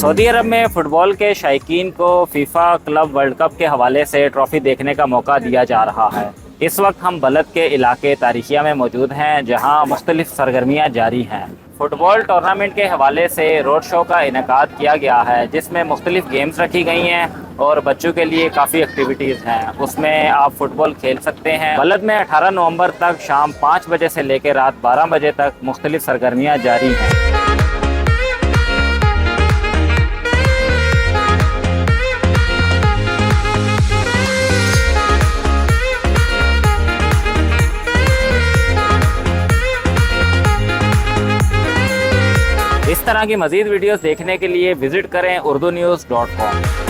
Saudi अरब में football के शायकीन को फीफा क्लब वर्ल्ड कप के हवाले से ट्रॉफी देखने का मौका दिया जा रहा है। इस वक्त हम बलद के इलाके तारिखिया में मौजूद हैं, जहां मुख्तलिफ सरगर्मियां जारी हैं। फुटबॉल टूर्नामेंट के हवाले से रोड शो का इनेकाद किया गया है, जिसमें मुख्तलिफ गेम्स रखी गई हैं और बच्चों के लिए काफ़ी एक्टिविटीज़ हैं। उसमें आप फुटबॉल खेल सकते हैं। बलद में 18 नवंबर तक शाम 5 बजे से लेकर रात 12 बजे तक मुख्तलिफ सरगर्मियाँ जारी हैं। इस तरह की मज़ीद वीडियोस देखने के लिए विज़िट करें urdunews.com।